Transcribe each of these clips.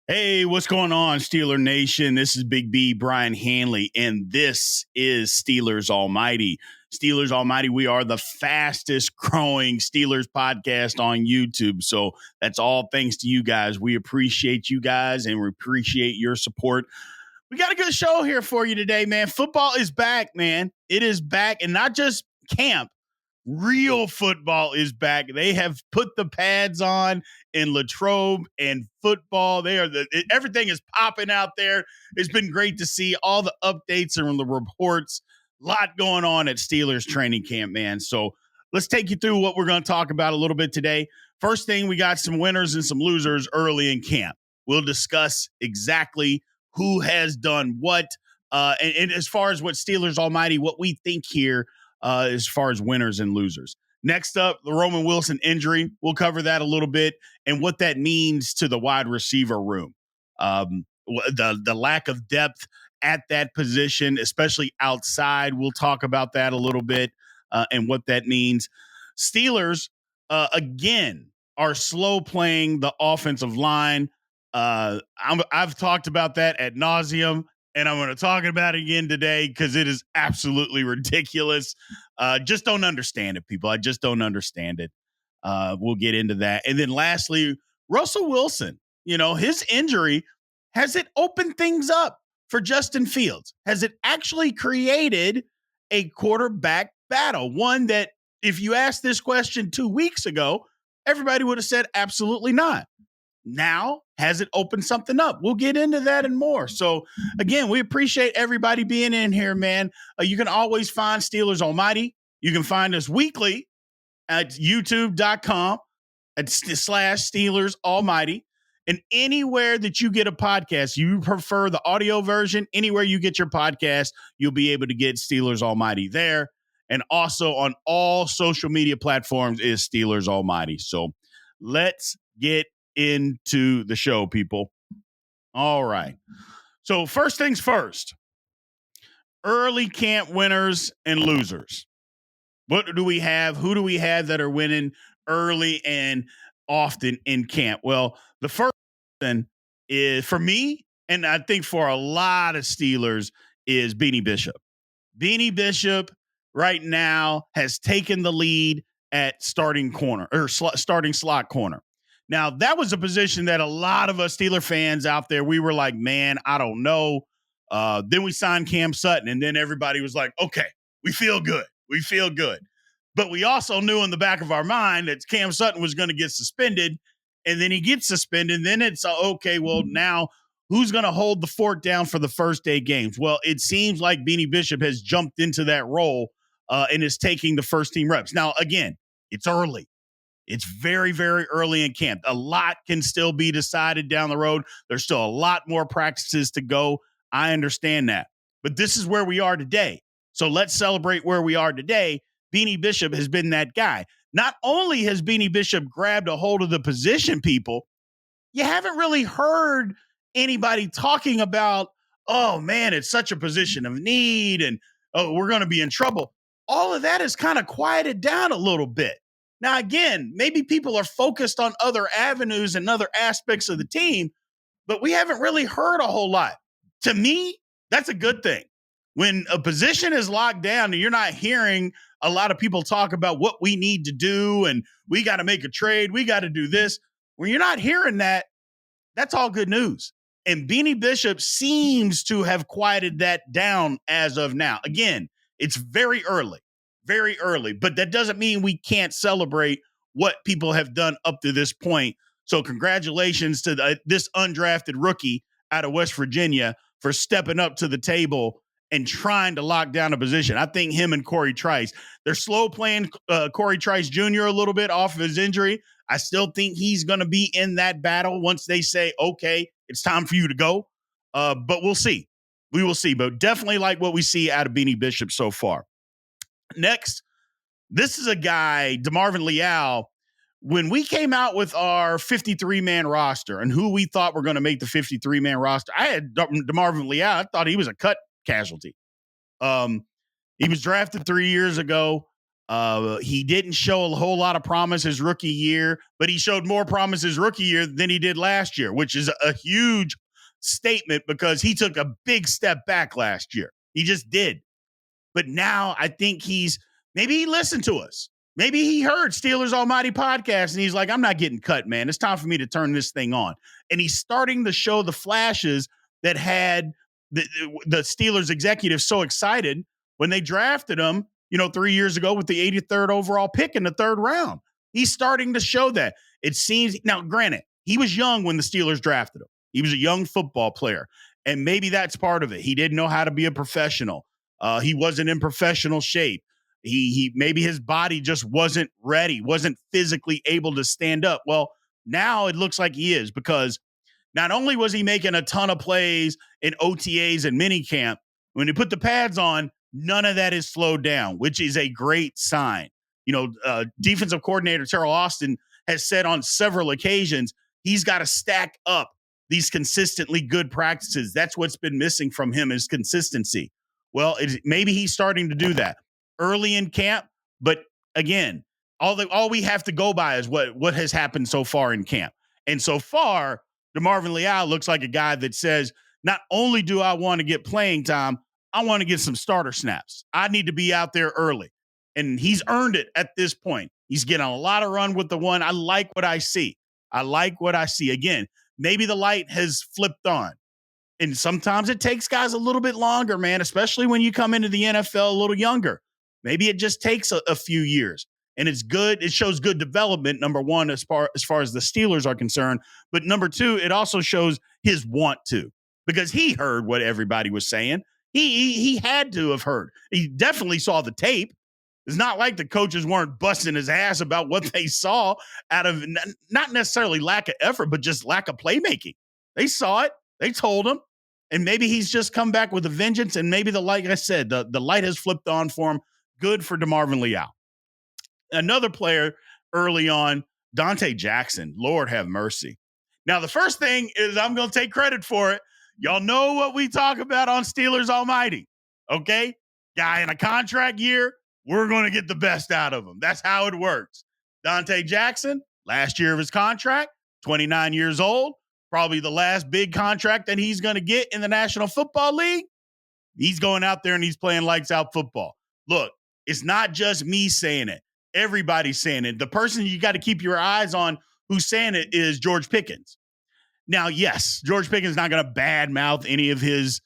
Hey, what's going on, Steeler Nation? This is Big B, Brian Hanley, and this is Steelers Almighty. Steelers Almighty, we are the fastest growing Steelers podcast on YouTube. So that's all thanks to you guys. We appreciate you guys and we appreciate your support. We got a good show here for you today, man. Football is back, man. It is back, and not just camp. Real football is back. They have put the pads on in Latrobe and football. Everything is popping out there. It's been great to see all the updates and the reports. A lot going on at Steelers training camp, man. So let's take you through what we're going to talk about a little bit today. First thing, we got some winners and some losers early in camp. We'll discuss exactly who has done what, and as far as what Steelers Almighty, what we think here as far as winners and losers. Next up, the Roman Wilson injury. We'll cover that a little bit and what that means to the wide receiver room. The lack of depth at that position, especially outside. We'll talk about that a little bit and what that means. Steelers, again, are slow playing the offensive line. I've talked about that ad nauseum, and I'm going to talk about it again today because it is absolutely ridiculous. Just don't understand it, people. I just don't understand it. We'll get into that. And then lastly, Russell Wilson, his injury, has it opened things up for Justin Fields? Has it actually created a quarterback battle? One that if you asked this question 2 weeks ago, everybody would have said absolutely not. Now, has it opened something up? We'll get into that and more. So, again, we appreciate everybody being in here, man. You can always find Steelers Almighty. You can find us weekly at youtube.com / Steelers Almighty. And anywhere that you get a podcast, you prefer the audio version, anywhere you get your podcast, you'll be able to get Steelers Almighty there. And also on all social media platforms is Steelers Almighty. So let's get into the show, people. All right. So first things first, early camp winners and losers. What do we have? Who do we have that are winning early and often in camp? Well, the first thing is for me, and I think for a lot of Steelers, is Beanie Bishop. Beanie Bishop right now has taken the lead at starting corner or starting slot corner. Now, that was a position that a lot of us Steeler fans out there, we were like, man, I don't know. Then we signed Cam Sutton, and then everybody was like, okay, we feel good. We feel good. But we also knew in the back of our mind that Cam Sutton was going to get suspended, and then he gets suspended. And then it's, okay, well, now who's going to hold the fort down for the first day games? Well, it seems like Beanie Bishop has jumped into that role and is taking the first team reps. Now, again, it's early. It's very, very early in camp. A lot can still be decided down the road. There's still a lot more practices to go. I understand that. But this is where we are today. So let's celebrate where we are today. Beanie Bishop has been that guy. Not only has Beanie Bishop grabbed a hold of the position, people, you haven't really heard anybody talking about, oh, man, it's such a position of need and, oh, we're going to be in trouble. All of that is kind of quieted down a little bit. Now, again, maybe people are focused on other avenues and other aspects of the team, but we haven't really heard a whole lot. To me, that's a good thing. When a position is locked down and you're not hearing a lot of people talk about what we need to do and we got to make a trade, we got to do this. When you're not hearing that, that's all good news. And Beanie Bishop seems to have quieted that down as of now. Again, it's very early. Very early, but that doesn't mean we can't celebrate what people have done up to this point. So congratulations to this undrafted rookie out of West Virginia for stepping up to the table and trying to lock down a position. I think him and Corey Trice, they're slow playing Corey Trice Jr. a little bit off of his injury. I still think he's going to be in that battle once they say, okay, it's time for you to go. But we'll see. We will see, but definitely like what we see out of Beanie Bishop so far. Next, this is a guy, DeMarvin Leal. When we came out with our 53-man roster and who we thought were going to make the 53-man roster, I had DeMarvin Leal. I thought he was a cut casualty. He was drafted 3 years ago. He didn't show a whole lot of promise his rookie year, but he showed more promise his rookie year than he did last year, which is a huge statement because he took a big step back last year. He just did. But now I think maybe he listened to us. Maybe he heard Steelers Almighty podcast and he's like, I'm not getting cut, man. It's time for me to turn this thing on. And he's starting to show the flashes that had the Steelers executives so excited when they drafted him, 3 years ago with the 83rd overall pick in the third round. He's starting to show that. It seems, now granted, he was young when the Steelers drafted him. He was a young football player. And maybe that's part of it. He didn't know how to be a professional. He wasn't in professional shape. He maybe his body just wasn't ready, wasn't physically able to stand up. Well, now it looks like he is, because not only was he making a ton of plays in OTAs and minicamp, when he put the pads on, none of that is slowed down, which is a great sign. Defensive coordinator Terrell Austin has said on several occasions he's got to stack up these consistently good practices. That's what's been missing from him, is consistency. Well, maybe he's starting to do that early in camp, but again, all we have to go by is what has happened so far in camp. And so far, DeMarvin Leal looks like a guy that says, not only do I want to get playing time, I want to get some starter snaps. I need to be out there early. And he's earned it at this point. He's getting a lot of run with the one. I like what I see. Again, maybe the light has flipped on. And sometimes it takes guys a little bit longer, man, especially when you come into the NFL a little younger. Maybe it just takes a few years. And it's good. It shows good development, number one, as far as the Steelers are concerned. But number two, it also shows his want to, because he heard what everybody was saying. He had to have heard. He definitely saw the tape. It's not like the coaches weren't busting his ass about what they saw out of not necessarily lack of effort, but just lack of playmaking. They saw it. They told him. And maybe he's just come back with a vengeance. And maybe like I said, the light has flipped on for him. Good for DeMarvin Leal. Another player early on, Dante Jackson. Lord have mercy. Now, the first thing is I'm going to take credit for it. Y'all know what we talk about on Steelers Almighty. Okay? Guy in a contract year, we're going to get the best out of him. That's how it works. Dante Jackson, last year of his contract, 29 years old, probably the last big contract that he's going to get in the National Football League. He's going out there and he's playing lights out football. Look, it's not just me saying it. Everybody's saying it. The person you got to keep your eyes on who's saying it is George Pickens. Now, yes, George Pickens is not going to badmouth any of his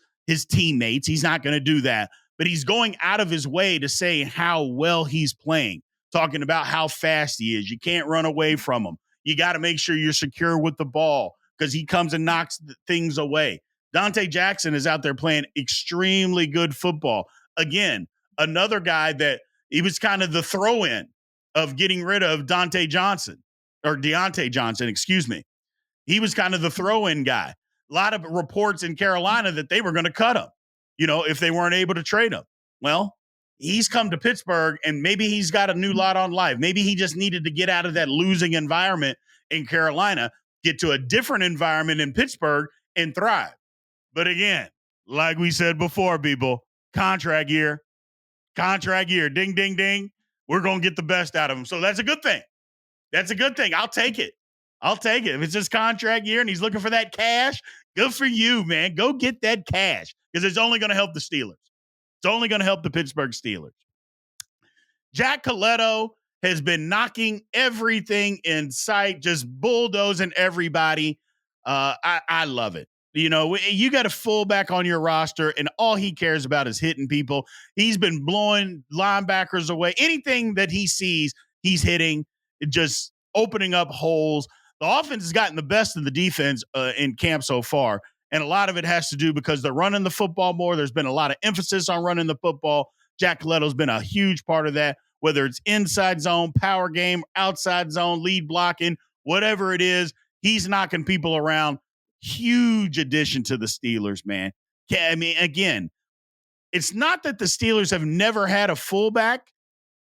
teammates. He's not going to do that. But he's going out of his way to say how well he's playing, talking about how fast he is. You can't run away from him. You got to make sure you're secure with the ball because he comes and knocks things away. Dante Jackson is out there playing extremely good football. Again, another guy that he was kind of the throw-in of getting rid of Deontay Johnson, excuse me. He was kind of the throw-in guy. A lot of reports in Carolina that they were going to cut him, if they weren't able to trade him. Well, he's come to Pittsburgh, and maybe he's got a new lot on life. Maybe he just needed to get out of that losing environment in Carolina, get to a different environment in Pittsburgh, and thrive. But again, like we said before, people, contract year, ding, ding, ding. We're going to get the best out of him. So that's a good thing. I'll take it. If it's his contract year and he's looking for that cash, good for you, man. Go get that cash because it's only going to help the Steelers. It's only going to help the Pittsburgh Steelers. Jack Coletto has been knocking everything in sight, just bulldozing everybody. I love it. You got a fullback on your roster, and all he cares about is hitting people. He's been blowing linebackers away. Anything that he sees, he's hitting, just opening up holes. The offense has gotten the best of the defense in camp so far, and a lot of it has to do because they're running the football more. There's been a lot of emphasis on running the football. Jack Coletto's been a huge part of that, whether it's inside zone, power game, outside zone, lead blocking, whatever it is, he's knocking people around. Huge addition to the Steelers, man. I mean, again, it's not that the Steelers have never had a fullback,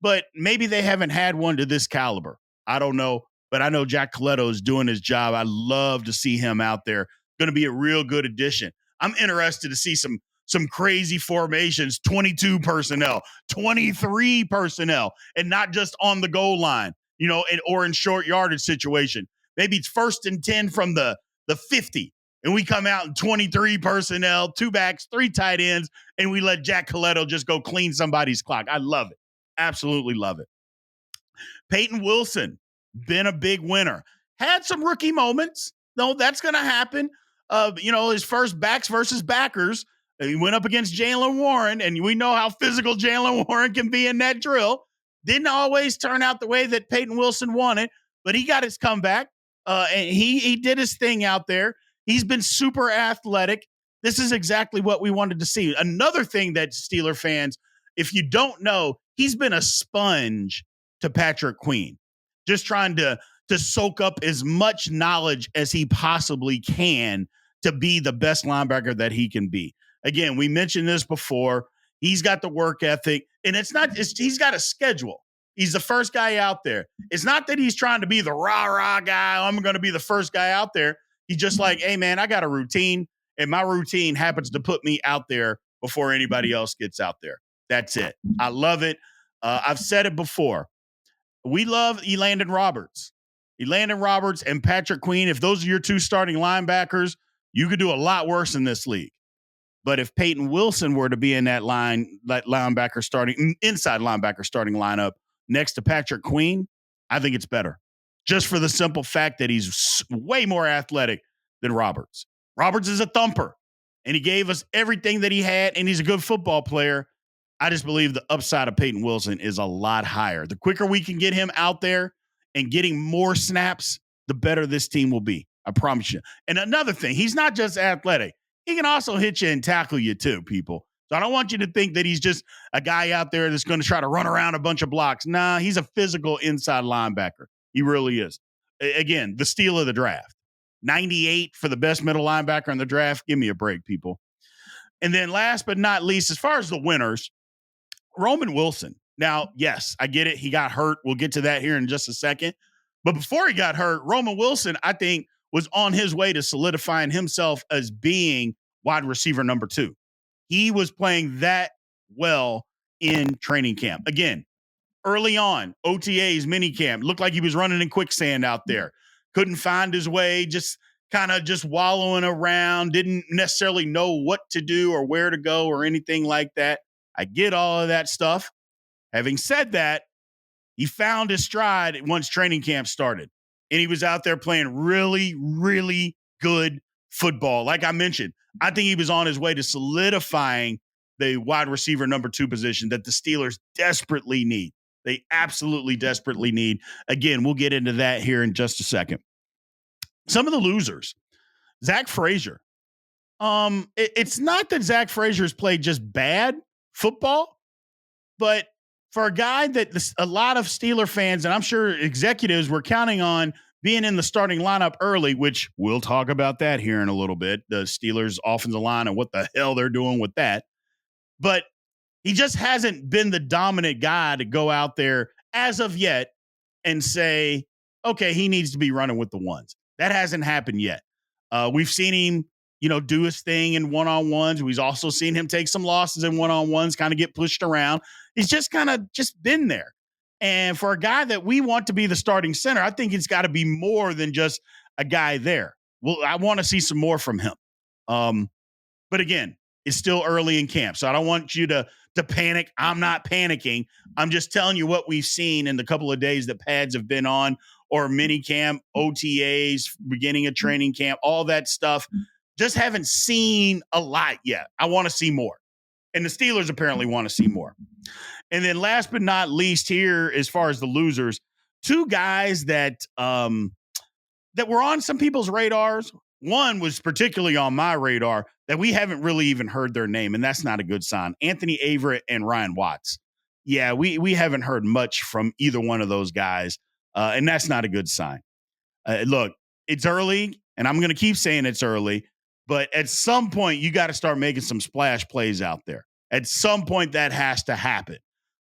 but maybe they haven't had one to this caliber. I don't know, but I know Jack Coletto is doing his job. I love to see him out there. Going to be a real good addition. I'm interested to see some some crazy formations, 22 personnel, 23 personnel, and not just on the goal line, or in short yardage situation. Maybe it's 1st and 10 from the 50, and we come out in 23 personnel, 2 backs, 3 tight ends, and we let Jack Coletto just go clean somebody's clock. I love it. Absolutely love it. Peyton Wilson, been a big winner. Had some rookie moments. No, that's going to happen. His first backs versus backers. He went up against Jaylen Warren, and we know how physical Jaylen Warren can be in that drill. Didn't always turn out the way that Peyton Wilson wanted, but he got his comeback, and he did his thing out there. He's been super athletic. This is exactly what we wanted to see. Another thing that Steeler fans, if you don't know, he's been a sponge to Patrick Queen, just trying to soak up as much knowledge as he possibly can to be the best linebacker that he can be. Again, we mentioned this before. He's got the work ethic, and he's got a schedule. He's the first guy out there. It's not that he's trying to be the rah-rah guy. I'm going to be the first guy out there. He's just like, hey, man, I got a routine, and my routine happens to put me out there before anybody else gets out there. That's it. I love it. I've said it before. We love Elandon Roberts. Elandon Roberts and Patrick Queen, if those are your 2 starting linebackers, you could do a lot worse in this league. But if Peyton Wilson were to be in that inside linebacker starting lineup next to Patrick Queen, I think it's better. Just for the simple fact that he's way more athletic than Roberts. Roberts is a thumper, and he gave us everything that he had, and he's a good football player. I just believe the upside of Peyton Wilson is a lot higher. The quicker we can get him out there and getting more snaps, the better this team will be. I promise you. And another thing, he's not just athletic. He can also hit you and tackle you too, people. So I don't want you to think that he's just a guy out there that's going to try to run around a bunch of blocks. Nah, he's a physical inside linebacker. He really is. Again, the steal of the draft. 98 for the best middle linebacker in the draft. Give me a break, people. And then last but not least, as far as the winners, Roman Wilson. Now, yes, I get it. He got hurt. We'll get to that here in just a second. But before he got hurt, Roman Wilson, I think, was on his way to solidifying himself as being wide receiver number 2. He was playing that well in training camp. Again, early on, OTAs, minicamp, looked like he was running in quicksand out there. Couldn't find his way, just kind of just wallowing around, didn't necessarily know what to do or where to go or anything like that. I get all of that stuff. Having said that, he found his stride once training camp started. And he was out there playing really, really good football. Like I mentioned, I think he was on his way to solidifying the wide receiver number 2 position that the Steelers desperately need. They absolutely desperately need. Again, we'll get into that here in just a second. Some of the losers. Zach Frazier. It's not that Zach Frazier has played just bad football, but for a guy that a lot of Steeler fans, and I'm sure executives were counting on being in the starting lineup early, which we'll talk about that here in a little bit, the Steelers offensive line and what the hell they're doing with that. But he just hasn't been the dominant guy to go out there as of yet and say, okay, he needs to be running with the ones. That hasn't happened yet. We've seen him, do his thing in one-on-ones. We've also seen him take some losses in one-on-ones, kind of get pushed around. He's just kind of just been there. And for a guy that we want to be the starting center, I think it's got to be more than just a guy there. Well, I want to see some more from him. But again, it's still early in camp, so I don't want you to panic. I'm not panicking. I'm just telling you what we've seen in the couple of days that pads have been on, or mini camp, OTAs, beginning of training camp, all that stuff. Just haven't seen a lot yet. I want to see more. And the Steelers apparently want to see more. And then last but not least here, as far as the losers, 2 guys that were on some people's radars. One was particularly on my radar that we haven't really even heard their name, and that's not a good sign. Anthony Averett and Ryan Watts. Yeah, we haven't heard much from either one of those guys, and that's not a good sign. Look, it's early, and I'm going to keep saying it's early, but at some point, you got to start making some splash plays out there. At some point, that has to happen.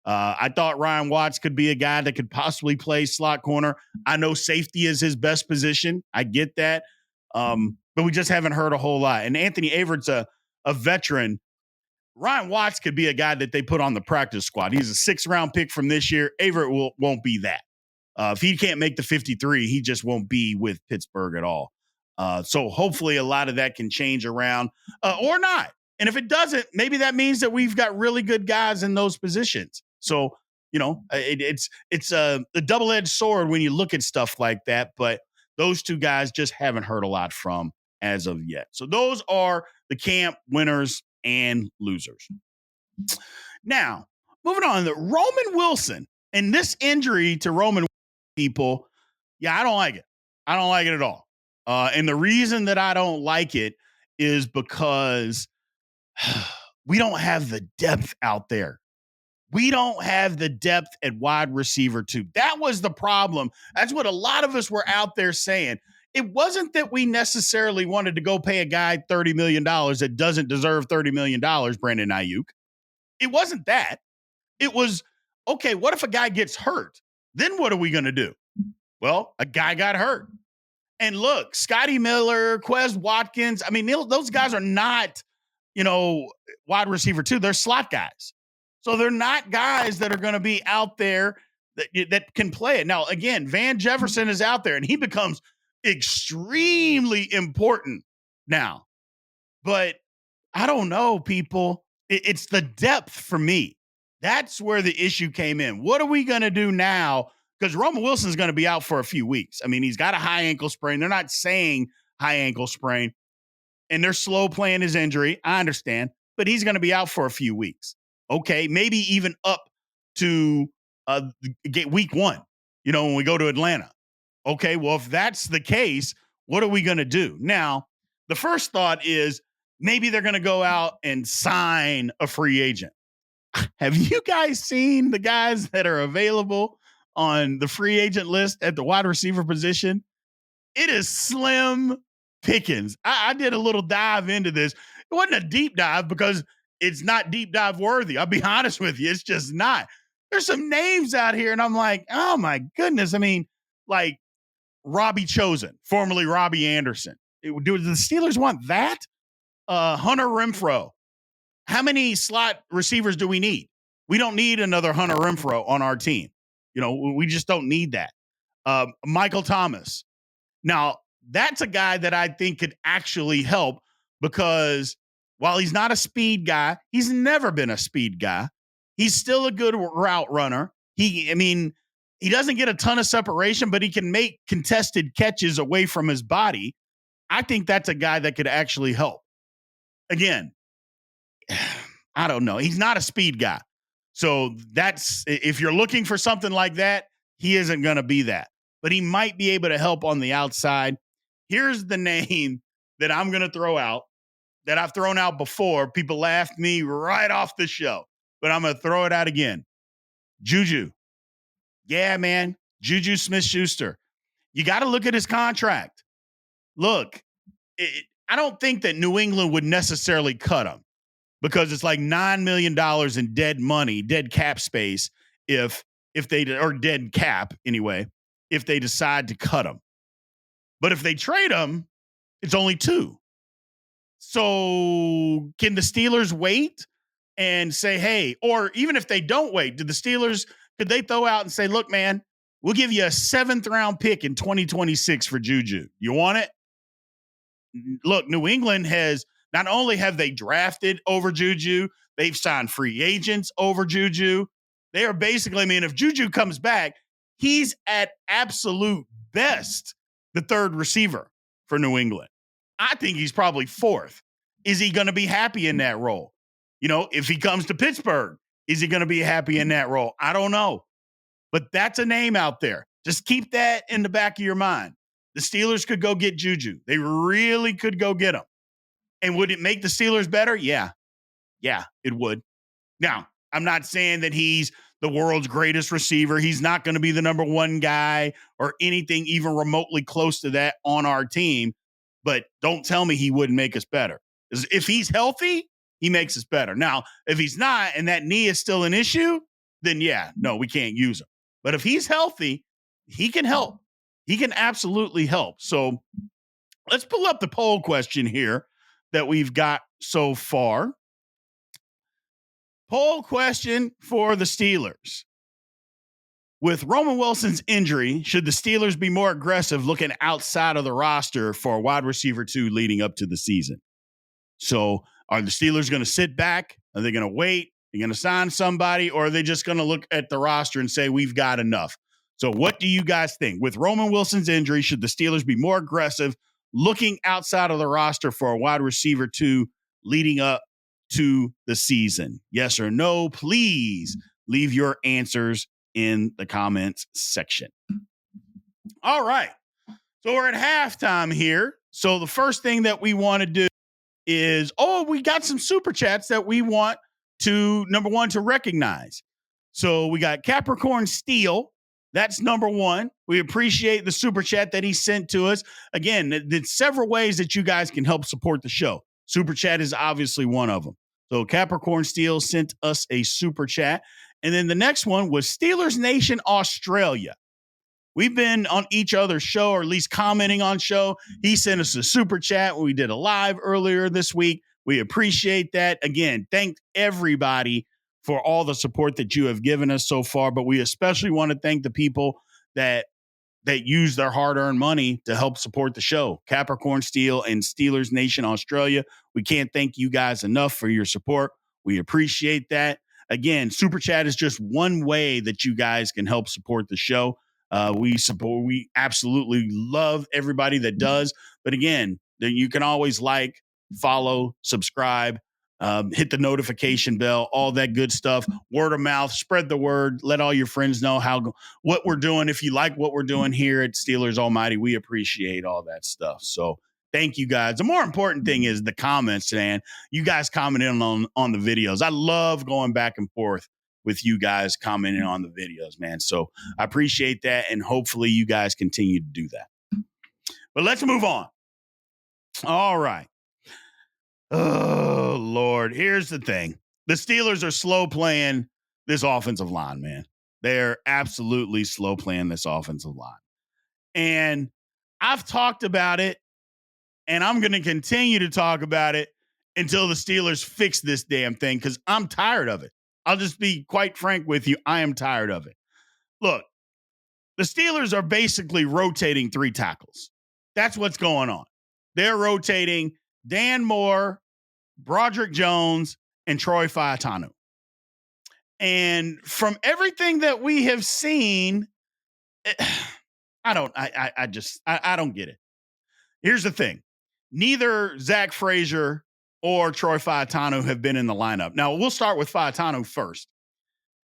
I thought Ryan Watts could be a guy that could possibly play slot corner. I know safety is his best position. I get that. But we just haven't heard a whole lot. And Anthony Averett's a veteran Ryan Watts could be a guy that they put on the practice squad. He's a 6th-round pick from this year. Averett won't be that. If he can't make the 53, he just won't be with Pittsburgh at all. So hopefully a lot of that can change around or not. And if it doesn't, maybe that means that we've got really good guys in those positions. So, it's a double-edged sword when you look at stuff like that. But those two guys just haven't heard a lot from as of yet. So those are the camp winners and losers. Now, moving on, the Roman Wilson and this injury to Roman people, I don't like it. I don't like it at all. And the reason that I don't like it is because we don't have the depth out there. We don't have the depth at wide receiver too. That was the problem. That's what a lot of us were out there saying. It wasn't that we necessarily wanted to go pay a guy $30 million that doesn't deserve $30 million, Brandon Ayuk. It wasn't that. It was, okay, what if a guy gets hurt? Then what are we going to do? Well, a guy got hurt. And look, Scotty Miller, Quez Watkins, I mean, those guys are not, wide receiver too. They're slot guys. So they're not guys that are going to be out there that can play it. Now, again, Van Jefferson is out there, and he becomes extremely important now. But I don't know, people. It's the depth for me. That's where the issue came in. What are we going to do now? Because Roman Wilson's going to be out for a few weeks. I mean, he's got a high ankle sprain. They're not saying high ankle sprain. And they're slow playing his injury. I understand. But he's going to be out for a few weeks. Okay, maybe even up to week 1, when we go to Atlanta. Okay, well, if that's the case, what are we going to do? Now, the first thought is maybe they're going to go out and sign a free agent. Have you guys seen the guys that are available on the free agent list at the wide receiver position? It is slim pickings. I did a little dive into this. It wasn't a deep dive because it's not deep dive worthy. I'll be honest with you. It's just not. There's some names out here, and I'm like, oh, my goodness. I mean, like Robbie Chosen, formerly Robbie Anderson. Do the Steelers want that? Hunter Renfrow. How many slot receivers do we need? We don't need another Hunter Renfrow on our team. We just don't need that. Michael Thomas. Now, that's a guy that I think could actually help because while he's not a speed guy, he's never been a speed guy. He's still a good route runner. He doesn't get a ton of separation, but he can make contested catches away from his body. I think that's a guy that could actually help. Again, I don't know. He's not a speed guy. So if you're looking for something like that, he isn't going to be that. But he might be able to help on the outside. Here's the name that I'm going to throw out that I've thrown out before. People laughed me right off the show, but I'm going to throw it out again. Juju. Yeah, man. Juju Smith-Schuster. You got to look at his contract. Look, I don't think that New England would necessarily cut him because it's like $9 million in dead money, dead cap space if they, or dead cap anyway, if they decide to cut him. But if they trade him, it's only 2. So can the Steelers wait and say, hey, or even if they don't wait, could they throw out and say, look, man, we'll give you a 7th round pick in 2026 for Juju. You want it? Look, New England has not only have they drafted over Juju, they've signed free agents over Juju. They are basically, if Juju comes back, he's at absolute best the 3rd receiver for New England. I think he's probably 4th. Is he going to be happy in that role? If he comes to Pittsburgh, is he going to be happy in that role? I don't know. But that's a name out there. Just keep that in the back of your mind. The Steelers could go get Juju. They really could go get him. And would it make the Steelers better? Yeah. Yeah, it would. Now, I'm not saying that he's the world's greatest receiver. He's not going to be the number 1 guy or anything even remotely close to that on our team. But don't tell me he wouldn't make us better. If he's healthy, he makes us better. Now, if he's not and that knee is still an issue, then no, we can't use him. But if he's healthy, he can help. He can absolutely help. So let's pull up the poll question here that we've got so far. Poll question for the Steelers. With Roman Wilson's injury, should the Steelers be more aggressive looking outside of the roster for a wide receiver 2 leading up to the season? So are the Steelers going to sit back? Are they going to wait? Are they going to sign somebody? Or are they just going to look at the roster and say, we've got enough? So what do you guys think? With Roman Wilson's injury, should the Steelers be more aggressive looking outside of the roster for a wide receiver 2 leading up to the season? Yes or no? Please leave your answers in the comments section. All right. So we're at halftime here. So the first thing that we want to do is, we got some super chats that we want to, number one, to recognize. So we got Capricorn Steel. That's number one. We appreciate the super chat that he sent to us. Again, there's several ways that you guys can help support the show. Super chat is obviously one of them. So Capricorn Steel sent us a super chat. And then the next one was Steelers Nation Australia. We've been on each other's show, or at least commenting on show. He sent us a super chat when we did a live earlier this week. We appreciate that. Again, thank everybody for all the support that you have given us so far. But we especially want to thank the people that use their hard-earned money to help support the show. Capricorn Steel and Steelers Nation Australia. We can't thank you guys enough for your support. We appreciate that. Again, super chat is just one way that you guys can help support the show. We absolutely love everybody that does. But again, you can always like, follow, subscribe, hit the notification bell, all that good stuff. Word of mouth, spread the word. Let all your friends know what we're doing. If you like what we're doing here at Steelers Almighty, we appreciate all that stuff. So thank you guys. The more important thing is the comments, man. You guys commenting on the videos. I love going back and forth with you guys commenting on the videos, man. So I appreciate that, and hopefully you guys continue to do that. But let's move on. All right. Oh, Lord. Here's the thing. The Steelers are slow playing this offensive line, man. They're absolutely slow playing this offensive line. And I've talked about it, and I'm going to continue to talk about it until the Steelers fix this damn thing, because I'm tired of it. I'll just be quite frank with you. I am tired of it. Look, the Steelers are basically rotating 3 tackles. That's what's going on. They're rotating Dan Moore, Broderick Jones, and Troy Fautanu. And from everything that we have seen, I don't get it. Here's the thing. Neither Zach Frazier or Troy Fautanu have been in the lineup. Now, we'll start with Fautanu first.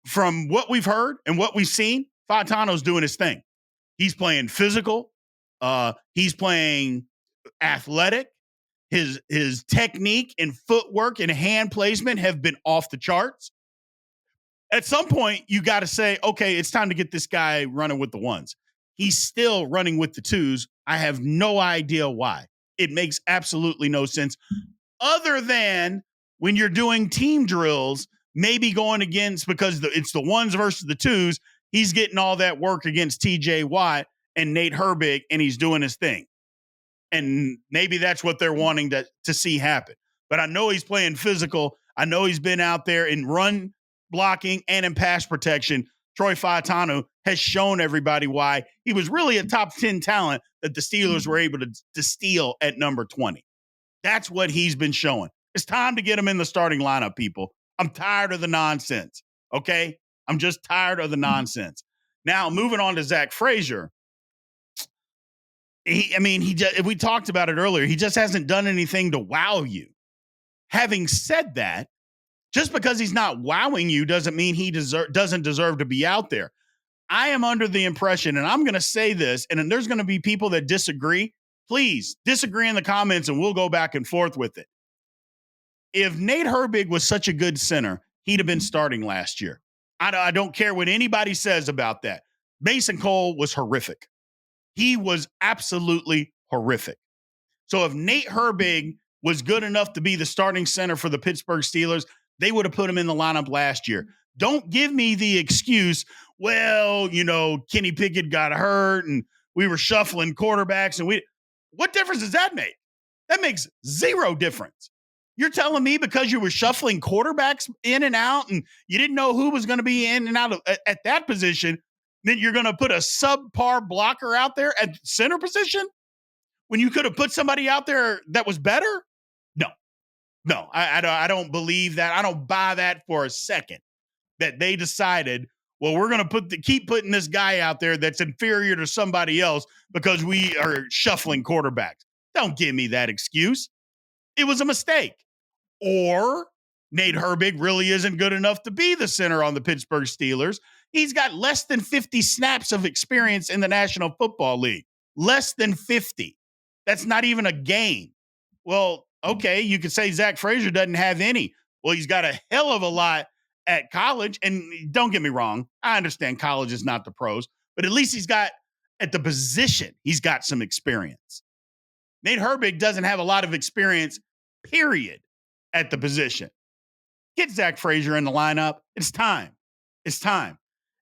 From what we've heard and what we've seen, Fautanu's doing his thing. He's playing physical. He's playing athletic. His technique and footwork and hand placement have been off the charts. At some point, you got to say, okay, it's time to get this guy running with the ones. He's still running with the twos. I have no idea why. It makes absolutely no sense, other than when you're doing team drills, maybe going against, because it's the ones versus the twos, he's getting all that work against TJ Watt and Nate Herbig, and he's doing his thing. And maybe that's what they're wanting to see happen. But I know he's playing physical. I know he's been out there in run blocking and in pass protection. Troy Fautanu has shown everybody why he was really a top 10 talent that the Steelers were able to steal at number 20. That's what he's been showing. It's time to get him in the starting lineup, people. I'm tired of the nonsense, okay? I'm just tired of the nonsense. Now, moving on to Zach Frazier. We talked about it earlier. He just hasn't done anything to wow you. Having said that, just because he's not wowing you doesn't mean he doesn't deserve to be out there. I am under the impression, and I'm going to say this, and then there's going to be people that disagree. Please disagree in the comments, and we'll go back and forth with it. If Nate Herbig was such a good center, he'd have been starting last year. I don't care what anybody says about that. Mason Cole was horrific. He was absolutely horrific. So if Nate Herbig was good enough to be the starting center for the Pittsburgh Steelers, they would have put him in the lineup last year. Don't give me the excuse, well, Kenny Pickett got hurt and we were shuffling quarterbacks. What difference does that make? That makes zero difference. You're telling me because you were shuffling quarterbacks in and out and you didn't know who was going to be in and out of at that position, then you're going to put a subpar blocker out there at center position when you could have put somebody out there that was better? No, I don't believe that. I don't buy that for a second. That they decided, well, we're going to keep putting this guy out there that's inferior to somebody else because we are shuffling quarterbacks. Don't give me that excuse. It was a mistake. Or Nate Herbig really isn't good enough to be the center on the Pittsburgh Steelers. He's got less than 50 snaps of experience in the National Football League. Less than 50. That's not even a game. Well, okay, you could say Zach Frazier doesn't have any. Well, he's got a hell of a lot at college. And don't get me wrong, I understand college is not the pros, but at least he's got, at the position, he's got some experience. Nate Herbig doesn't have a lot of experience, period, at the position. Get Zach Frazier in the lineup. It's time. It's time.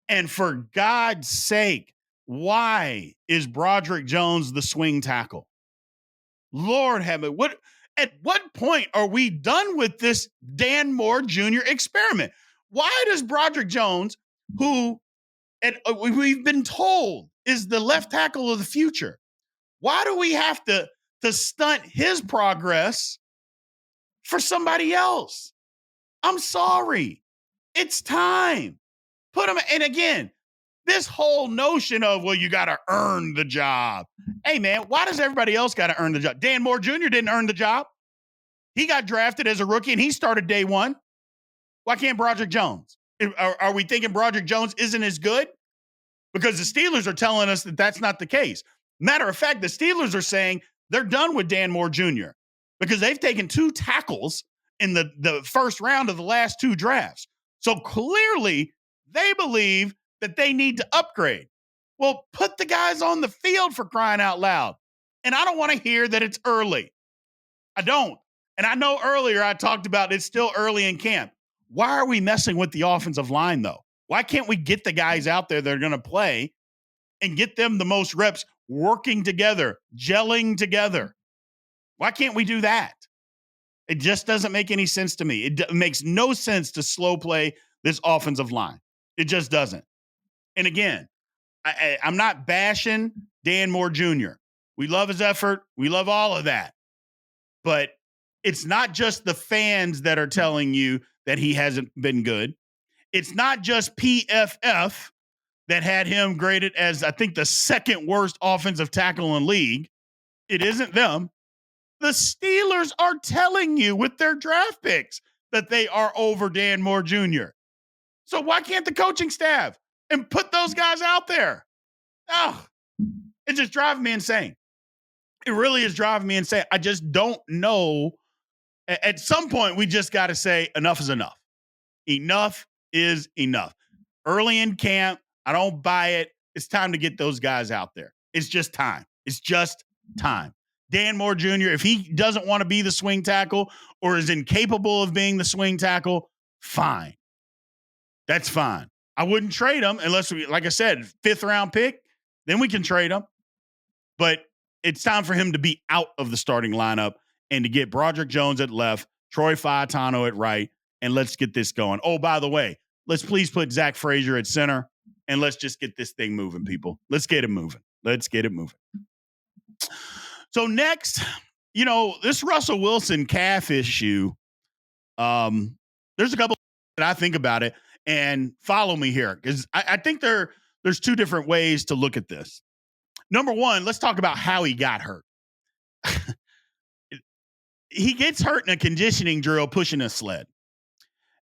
And for God's sake, why is Broderick Jones the swing tackle? Lord have it. At what point are we done with this Dan Moore Jr. experiment? Why does Broderick Jones, who we've been told is the left tackle of the future, why do we have to stunt his progress for somebody else? I'm sorry. It's time. Put him. And again, this whole notion of, well, you got to earn the job. Hey, man, why does everybody else got to earn the job? Dan Moore Jr. didn't earn the job. He got drafted as a rookie, and he started day one. Why can't Broderick Jones? Are we thinking Broderick Jones isn't as good? Because the Steelers are telling us that that's not the case. Matter of fact, the Steelers are saying they're done with Dan Moore Jr. because they've taken 2 tackles in the first round of the last 2 drafts. So clearly, they believe that they need to upgrade. Well, put the guys on the field for crying out loud. And I don't want to hear that it's early. I don't. And I know earlier I talked about it's still early in camp. Why are we messing with the offensive line, though? Why can't we get the guys out there that are going to play and get them the most reps working together, gelling together? Why can't we do that? It just doesn't make any sense to me. It makes no sense to slow play this offensive line. It just doesn't. And again, I'm not bashing Dan Moore Jr. We love his effort. We love all of that. But it's not just the fans that are telling you that he hasn't been good. It's not just PFF that had him graded as, I think, the second worst offensive tackle in league. It isn't them. The Steelers are telling you with their draft picks that they are over Dan Moore Jr. So why can't the coaching staff and put those guys out there? Oh, it just drives me insane. It really is driving me insane. I just don't know. At some point, we just got to say enough is enough. Enough is enough. Early in camp, I don't buy it. It's time to get those guys out there. It's just time. It's just time. Dan Moore Jr., if he doesn't want to be the swing tackle or is incapable of being the swing tackle, fine. That's fine. I wouldn't trade him unless we, like I said, 5th round pick, then we can trade him. But it's time for him to be out of the starting lineup and to get Broderick Jones at left, Troy Fautanu at right, and let's get this going. Oh, by the way, let's please put Zach Frazier at center, and let's just get this thing moving, people. Let's get it moving. Let's get it moving. So next, this Russell Wilson calf issue, there's a couple that I think about it, and follow me here, because I think there's 2 different ways to look at this. Number one, let's talk about how he got hurt. He gets hurt in a conditioning drill pushing a sled.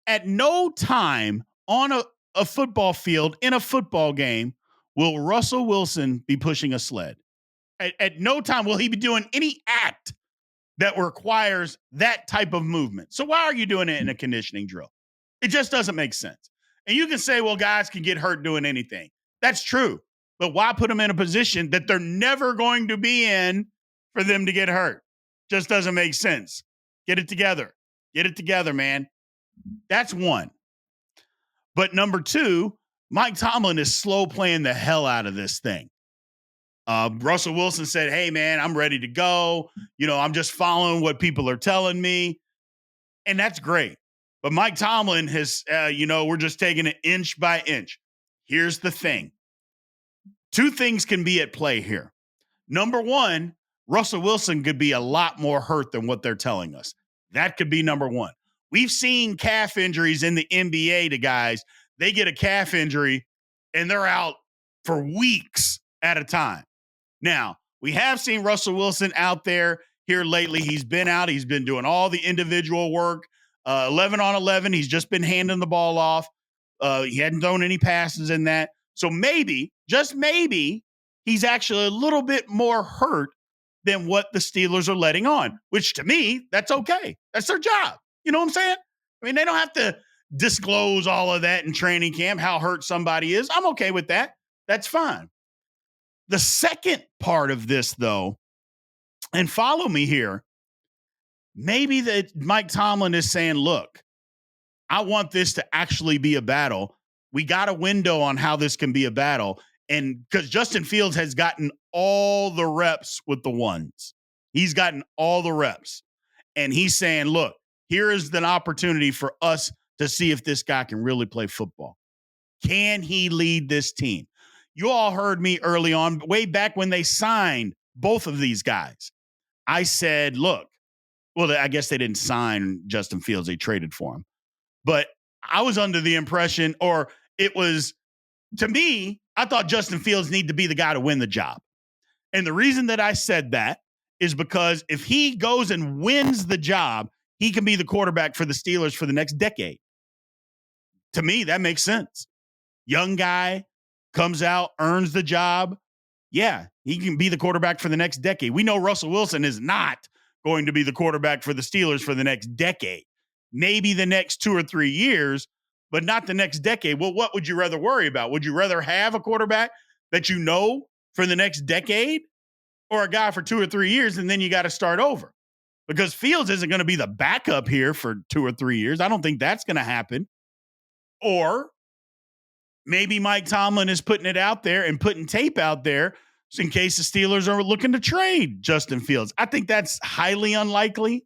At no time on a football field in a football game will Russell Wilson be pushing a sled. At no time will he be doing any act that requires that type of movement. So why are you doing it in a conditioning drill? It just doesn't make sense. And you can say, well, guys can get hurt doing anything. That's true. But why put them in a position that they're never going to be in for them to get hurt? Just doesn't make sense. Get it together. Get it together, man. That's one. But number 2, Mike Tomlin is slow playing the hell out of this thing. Russell Wilson said, hey, man, I'm ready to go. I'm just following what people are telling me. And that's great. But Mike Tomlin has, we're just taking it inch by inch. Here's the thing. Two things can be at play here. Number one, Russell Wilson could be a lot more hurt than what they're telling us. That could be number one. We've seen calf injuries in the NBA to guys. They get a calf injury and they're out for weeks at a time. Now, we have seen Russell Wilson out there here lately. He's been out. He's been doing all the individual work. 11 on 11. He's just been handing the ball off. He hadn't thrown any passes in that. So maybe, just maybe, he's actually a little bit more hurt than what the Steelers are letting on, which to me, that's okay. That's their job. You know what I'm saying? I mean, they don't have to disclose all of that in training camp, how hurt somebody is. I'm okay with that. That's fine. The second part of this, though, and follow me here, maybe that Mike Tomlin is saying, look, I want this to actually be a battle. We got a window on how this can be a battle. And because Justin Fields has gotten all the reps with the ones, he's gotten all the reps. And he's saying, look, here is an opportunity for us to see if this guy can really play football. Can he lead this team? You all heard me early on, way back when they signed both of these guys. I said, look, well, I guess they didn't sign Justin Fields. They traded for him. But I was under the impression, or it was, to me, I thought Justin Fields needed to be the guy to win the job. And the reason that I said that is because if he goes and wins the job, he can be the quarterback for the Steelers for the next decade. To me, that makes sense. Young guy comes out, earns the job. Yeah, he can be the quarterback for the next decade. We know Russell Wilson is not going to be the quarterback for the Steelers for the next decade. Maybe the next 2 or 3 years, but not the next decade. Well, what would you rather worry about? Would you rather have a quarterback that you know for the next decade, or a guy for 2 or 3 years and then you got to start over? Because Fields isn't going to be the backup here for 2 or 3 years. I don't think that's going to happen. Or maybe Mike Tomlin is putting it out there and putting tape out there in case the Steelers are looking to trade Justin Fields. I think that's highly unlikely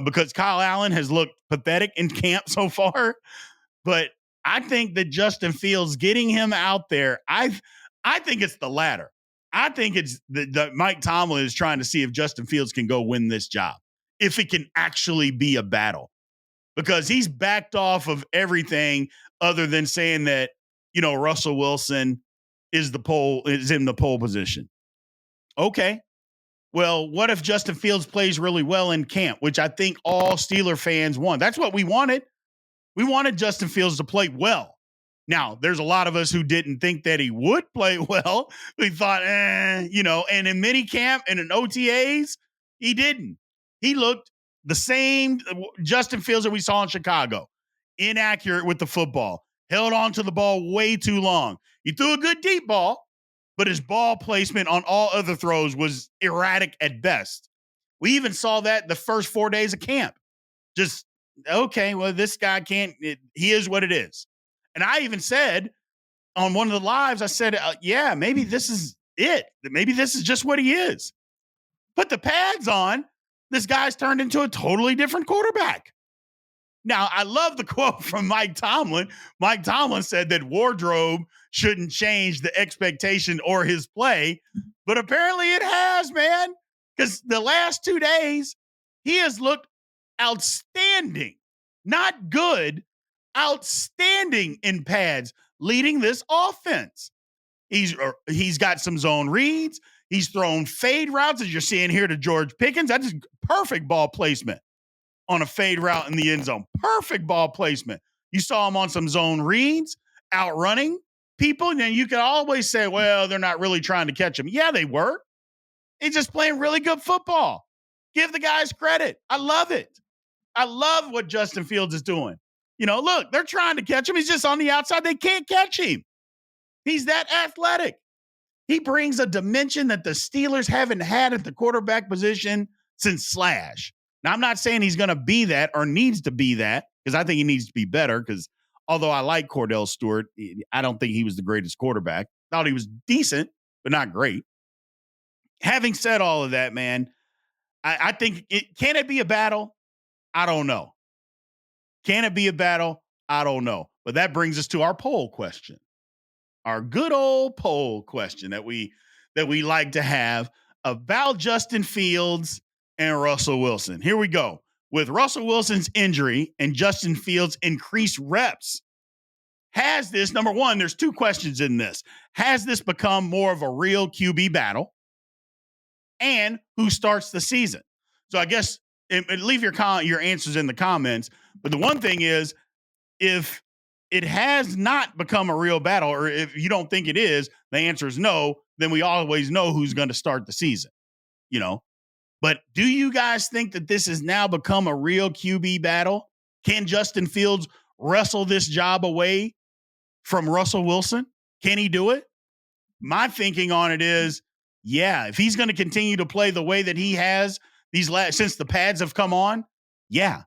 because Kyle Allen has looked pathetic in camp so far. But I think that Justin Fields, getting him out there, I think it's the latter. I think it's the Mike Tomlin is trying to see if Justin Fields can go win this job, if it can actually be a battle, because he's backed off of everything other than saying that, Russell Wilson is in the pole position. Okay. Well, what if Justin Fields plays really well in camp, which I think all Steeler fans want? That's what we wanted. We wanted Justin Fields to play well. Now, there's a lot of us who didn't think that he would play well. We thought, and in minicamp and in OTAs, he didn't. He looked the same Justin Fields that we saw in Chicago. Inaccurate with the football. Held on to the ball way too long. He threw a good deep ball, but his ball placement on all other throws was erratic at best. We even saw that the first 4 days of camp. Just, okay, well, this guy he is what it is. And I even said on one of the lives, I said, yeah, maybe this is it. Maybe this is just what he is. Put the pads on, this guy's turned into a totally different quarterback. Now, I love the quote from Mike Tomlin. Mike Tomlin said that wardrobe shouldn't change the expectation or his play, but apparently it has, man, because the last 2 days, he has looked outstanding, not good, outstanding in pads, leading this offense. He's got some zone reads. He's thrown fade routes, as you're seeing here, to George Pickens. That's perfect ball placement on a fade route in the end zone. Perfect ball placement. You saw him on some zone reads, outrunning people, and then you can always say, well, they're not really trying to catch him. Yeah, they were. He's just playing really good football. Give the guys credit. I love it. I love what Justin Fields is doing. Look, they're trying to catch him. He's just on the outside. They can't catch him. He's that athletic. He brings a dimension that the Steelers haven't had at the quarterback position since Slash. Now, I'm not saying he's going to be that or needs to be that, because I think he needs to be better, because although I like Cordell Stewart, I don't think he was the greatest quarterback. Thought he was decent, but not great. Having said all of that, man, I think can it be a battle? I don't know. Can it be a battle? I don't know. But that brings us to our poll question. Our good old poll question that we like to have about Justin Fields and Russell Wilson. Here we go. With Russell Wilson's injury and Justin Fields' increased reps, has this, number one, there's two questions in this. Has this become more of a real QB battle? And who starts the season? So I guess leave your answers in the comments. But the one thing is, if it has not become a real battle, or if you don't think it is, the answer is no, then we always know who's going to start the season, But do you guys think that this has now become a real QB battle? Can Justin Fields wrestle this job away from Russell Wilson? Can he do it? My thinking on it is, yeah, if he's going to continue to play the way that he has since the pads have come on, yeah,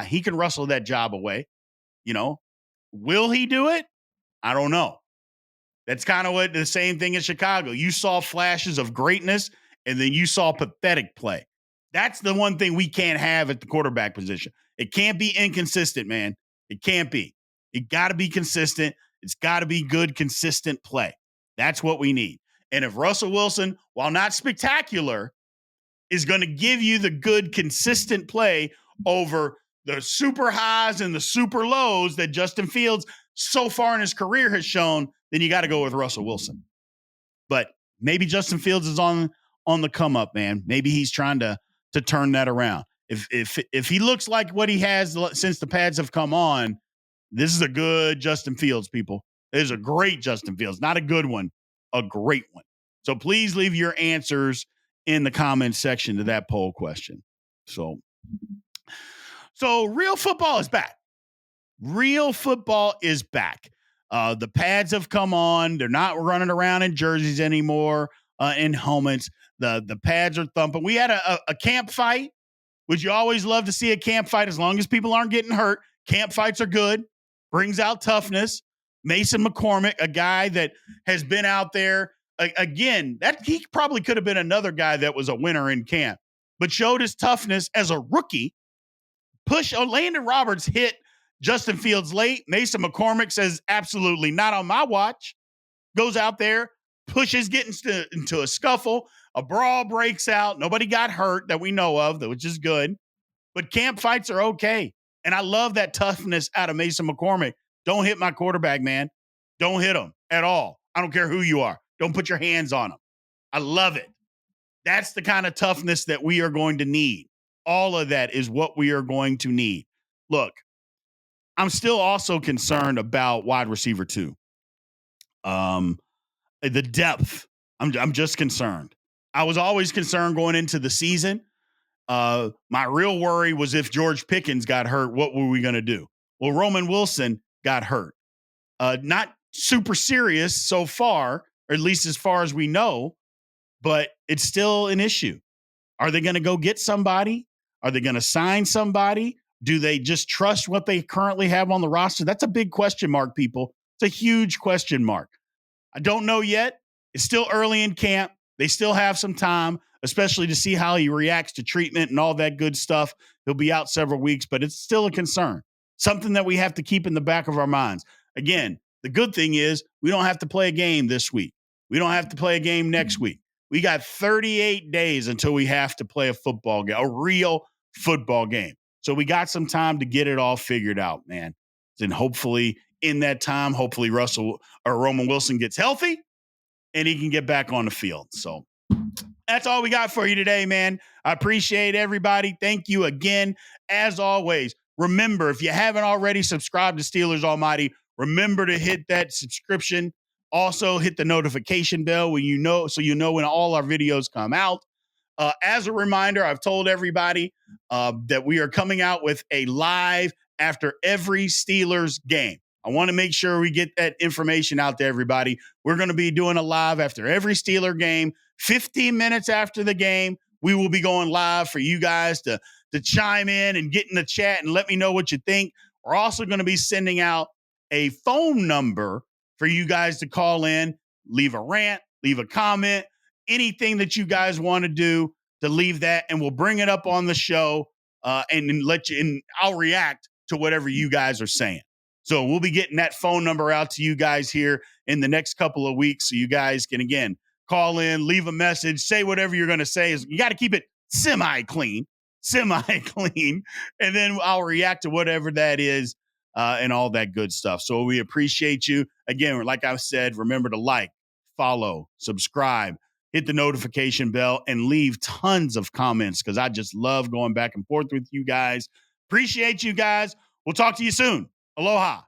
he can wrestle that job away. Will he do it? I don't know. That's kind of what the same thing in Chicago. You saw flashes of greatness, and then you saw pathetic play. That's the one thing we can't have at the quarterback position. It can't be inconsistent, man. It can't be. It got to be consistent. It's got to be good, consistent play. That's what we need. And if Russell Wilson, while not spectacular, is going to give you the good, consistent play over the super highs and the super lows that Justin Fields so far in his career has shown, then you got to go with Russell Wilson. But maybe Justin Fields is on the come up, man. Maybe he's trying to turn that around. If he looks like what he has since the pads have come on, this is a good Justin Fields, people. It is a great Justin Fields, not a good one, a great one. So please leave your answers in the comments section to that poll question. So real football is back. Real football is back. The pads have come on. They're not running around in jerseys anymore, in helmets. The pads are thumping. We had a camp fight, which you always love to see a camp fight as long as people aren't getting hurt. Camp fights are good. Brings out toughness. Mason McCormick, a guy that has been out there, again, that he probably could have been another guy that was a winner in camp, but showed his toughness as a rookie. Landon Roberts hit Justin Fields late. Mason McCormick says, absolutely not on my watch. Goes out there, pushes, gets into a scuffle. A brawl breaks out. Nobody got hurt that we know of, which is good. But camp fights are okay. And I love that toughness out of Mason McCormick. Don't hit my quarterback, man. Don't hit him at all. I don't care who you are. Don't put your hands on him. I love it. That's the kind of toughness that we are going to need. All of that is what we are going to need. Look, I'm still also concerned about wide receiver 2. The depth. I'm just concerned. I was always concerned going into the season. My real worry was if George Pickens got hurt, what were we going to do? Well, Roman Wilson got hurt. Not super serious so far, or at least as far as we know, but it's still an issue. Are they going to go get somebody? Are they going to sign somebody? Do they just trust what they currently have on the roster? That's a big question mark, people. It's a huge question mark. I don't know yet. It's still early in camp. They still have some time, especially to see how he reacts to treatment and all that good stuff. He'll be out several weeks, but it's still a concern. Something that we have to keep in the back of our minds. Again, the good thing is we don't have to play a game this week. We don't have to play a game next week. We got 38 days until we have to play a football game, a real football game. So we got some time to get it all figured out, man. And hopefully in that time, Russell or Roman Wilson gets healthy and he can get back on the field. So that's all we got for you today, man. I appreciate everybody. Thank you again. As always, remember, if you haven't already subscribed to Steelers Almighty, remember to hit that subscription. Also, hit the notification bell so you know when all our videos come out. As a reminder, I've told everybody that we are coming out with a live after every Steelers game. I want to make sure we get that information out to everybody. We're going to be doing a live after every Steeler game. 15 minutes after the game, we will be going live for you guys to chime in and get in the chat and let me know what you think. We're also going to be sending out a phone number for you guys to call in, leave a rant, leave a comment, anything that you guys want to do, to leave that, and we'll bring it up on the show and I'll react to whatever you guys are saying. So we'll be getting that phone number out to you guys here in the next couple of weeks so you guys can, again, call in, leave a message, say whatever you're going to say. You got to keep it semi-clean, and then I'll react to whatever that is and all that good stuff. So we appreciate you. Again, like I said, remember to like, follow, subscribe, hit the notification bell, and leave tons of comments because I just love going back and forth with you guys. Appreciate you guys. We'll talk to you soon. Aloha.